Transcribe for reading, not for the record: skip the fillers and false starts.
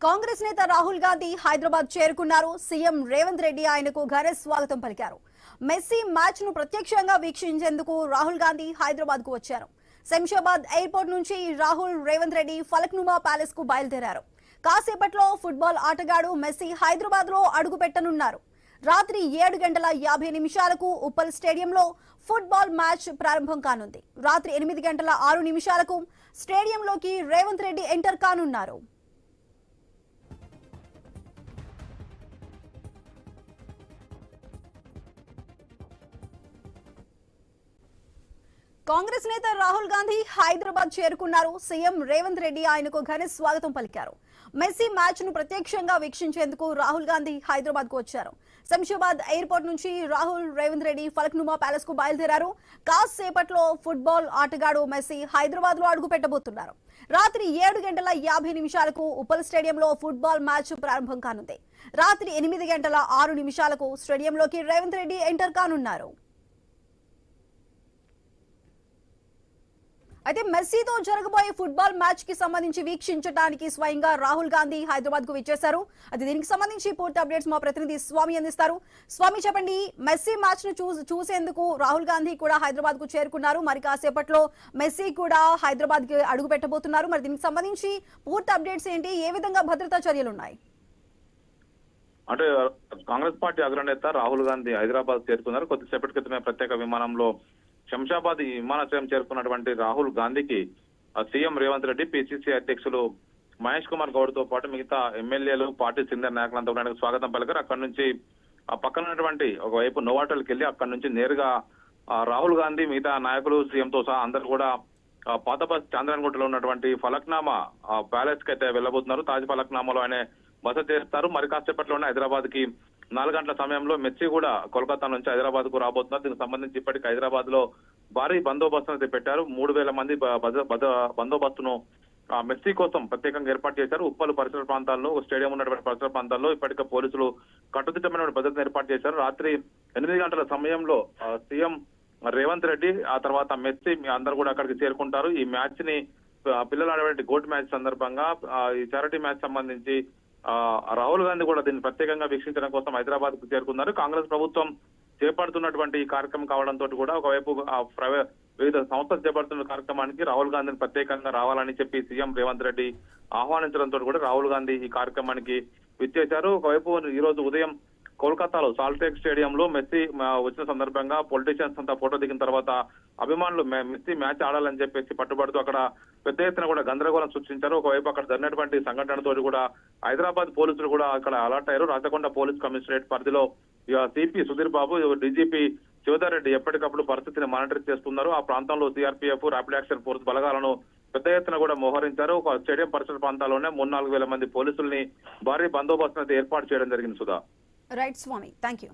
కాంగ్రెస్ నేత రాహుల్ గాంధీ హైదరాబాద్ చేరుకున్నారు. సీఎం రేవంత్ రెడ్డి ఆయనకు ఘన స్వాగతం పలికారు. మెస్సీ మ్యాచ్ ను ప్రత్యక్షంగా వీక్షించేందుకు రాహుల్ గాంధీ హైదరాబాద్ కు వచ్చారు. శంషాబాద్ ఎయిర్పోర్ట్ నుంచి రాహుల్ రేవంత్ రెడ్డి ఫలక్నుమా ప్యాలెస్ కు బయలుదేరారు. కాసేపట్లో ఫుట్బాల్ ఆటగాడు మెస్సీ హైదరాబాద్ లో అడుగు పెట్టనున్నారు. రాత్రి 7:50 ఉప్పల్ స్టేడియంలో ఫుట్బాల్ మ్యాచ్ ప్రారంభం కానుంది. రాత్రి 8:06 స్టేడియంలోకి రేవంత్ రెడ్డి ఎంటర్ కానున్నారు. కాంగ్రెస్ నేత రాహుల్ గాంధీ హైదరాబాద్ చేరుకున్నారు. సీఎం రేవంత్ రెడ్డి ఆయనకు ఘన స్వాగతం పలికారు. మెస్సీ మ్యాచ్ ను ప్రత్యక్షంగా వీక్షించేందుకు రాహుల్ గాంధీ హైదరాబాద్ కు వచ్చారు. శంషాబాద్ ఎయిర్పోర్ట్ నుంచి రాహుల్ రేవంత్ రెడ్డి ఫలక్నుమా ప్యాలెస్ కు బయలుదేరారు. కాసేపట్లో ఫుట్బాల్ ఆటగాడు మెస్సీ హైదరాబాద్ లో అడుగు పెట్టబోతున్నారు. రాత్రి 7:50 ఉప్పల్ స్టేడియంలో ఫుట్బాల్ మ్యాచ్ ప్రారంభం కానుంది. రాత్రి 8:06 స్టేడియంలోకి రేవంత్ రెడ్డి ఎంటర్ కానున్నారు. అయితే మెస్సీతో జరగబోయే ఫుట్బాల్ మ్యాచ్ కి సంబంధించి వీక్షించడానికి స్వయంగా రాహుల్ గాంధీ హైదరాబాద్ కు విచ్చేశారు. అయితే దీనికి సంబంధించి పూర్తి అప్డేట్స్ మా ప్రతినిధి స్వామి అందిస్తారు. స్వామి, చెప్పండి, మెస్సీ మ్యాచ్ ను చూసేందుకు రాహుల్ గాంధీ కూడా హైదరాబాద్ కు చేరుకున్నారు. మరి కాసేపట్లో మెస్సీ కూడా హైదరాబాద్ కి అడుగు పెట్టబోతున్నారు. మరి దీనికి సంబంధించి పూర్తి అప్డేట్స్ ఏంటి? ఏ విధంగా భద్రతా చర్యలు ఉన్నాయి? అంటే కాంగ్రెస్ పార్టీ అగ్రనేత రాహుల్ గాంధీ హైదరాబాద్ చేరుకున్నారు. కొద్దిసేపటి క్రితమే ప్రత్యేక విమానంలో శంషాబాద్ విమానాశ్రయం చేరుకున్నటువంటి రాహుల్ గాంధీకి సీఎం రేవంత్ రెడ్డి, పిసిసి అధ్యక్షులు మహేష్ కుమార్ గౌడ్ తో పాటు మిగతా ఎమ్మెల్యేలు, పార్టీ సీనియర్ నాయకులంతా ఉండడానికి స్వాగతం పలికారు. అక్కడి నుంచి పక్కన ఉన్నటువంటి ఒకవైపు నోవాటల్కి వెళ్లి అక్కడి నుంచి నేరుగా రాహుల్ గాంధీ, మిగతా నాయకులు, సీఎంతో సహా అందరూ కూడా పాత బస్ చాంద్రాయణగుట్టలో ఉన్నటువంటి ఫలక్నామా ప్యాలెస్ కి అయితే వెళ్లబోతున్నారు. తాజ్ ఫలక్నామాలో ఆయన బస చేస్తారు. మరి కాసేపట్లోనే హైదరాబాద్ కి 4 గంటల సమయంలో మెస్సీ కూడా కోల్కతా నుంచి హైదరాబాద్ కు రాబోతున్నారు. దీనికి సంబంధించి ఇప్పటికి హైదరాబాద్ లో భారీ బందోబస్తు అయితే పెట్టారు. 3000 మంది బందోబస్తును మెస్సీ కోసం ప్రత్యేకంగా ఏర్పాటు చేశారు. ఉప్పల్ పరిసర ప్రాంతాల్లో, స్టేడియం ఉన్నటువంటి పరిసర ప్రాంతాల్లో ఇప్పటికే పోలీసులు కట్టుదిట్టమైన భద్రతను ఏర్పాటు చేశారు. రాత్రి 8 గంటల సమయంలో సీఎం రేవంత్ రెడ్డి, ఆ తర్వాత మెస్సీ అందరూ కూడా అక్కడికి చేరుకుంటారు. ఈ మ్యాచ్ ని పిల్లలు ఆడేటువంటి గోట్ మ్యాచ్ సందర్భంగా ఈ చారిటీ మ్యాచ్ సంబంధించి రాహుల్ గాంధీ కూడా దీన్ని ప్రత్యేకంగా వీక్షించడం కోసం హైదరాబాద్ కు చేరుకున్నారు. కాంగ్రెస్ ప్రభుత్వం చేపడుతున్నటువంటి ఈ కార్యక్రమం కావడంతో కూడా ఒకవైపు వివిధ సంస్థలు చేపడుతున్న కార్యక్రమానికి రాహుల్ గాంధీని ప్రత్యేకంగా రావాలని చెప్పి సీఎం రేవంత్ రెడ్డి ఆహ్వానించడంతో కూడా రాహుల్ గాంధీ ఈ కార్యక్రమానికి విచ్చేశారు. ఒకవైపు ఈ రోజు ఉదయం కోల్కతాలో సాల్టేక్ స్టేడియంలో మెస్సీ వచ్చిన సందర్భంగా పొలిటీషియన్స్ అంతా ఫోటో దిగిన తర్వాత అభిమానులు మెస్సీ మ్యాచ్ ఆడాలని చెప్పేసి పట్టుబడుతూ అక్కడ పెద్ద ఎత్తున కూడా గందరగోళం సృష్టించారు. ఒకవైపు అక్కడ జరిగినటువంటి సంఘటనతో కూడా హైదరాబాద్ పోలీసులు కూడా అక్కడ అలర్ట్ అయ్యారు. రాచకొండ పోలీస్ కమిషనరేట్ పరిధిలో సిపి సుధీర్ బాబు, డీజీపీ శివధర్ రెడ్డి ఎప్పటికప్పుడు పరిస్థితిని మానిటర్ చేస్తున్నారు. ఆ ప్రాంతంలో సిఆర్పీఎఫ్, ర్యాపిడ్ యాక్షన్ ఫోర్స్ బలగాలను పెద్ద ఎత్తున కూడా మోహరించారు. ఒక స్టేడియం పరిసర ప్రాంతాల్లోనే 3-4 వేల మంది పోలీసుల్ని భారీ బందోబస్తును ఏర్పాటు చేయడం జరిగింది. Sudha. Right Swami, thank you.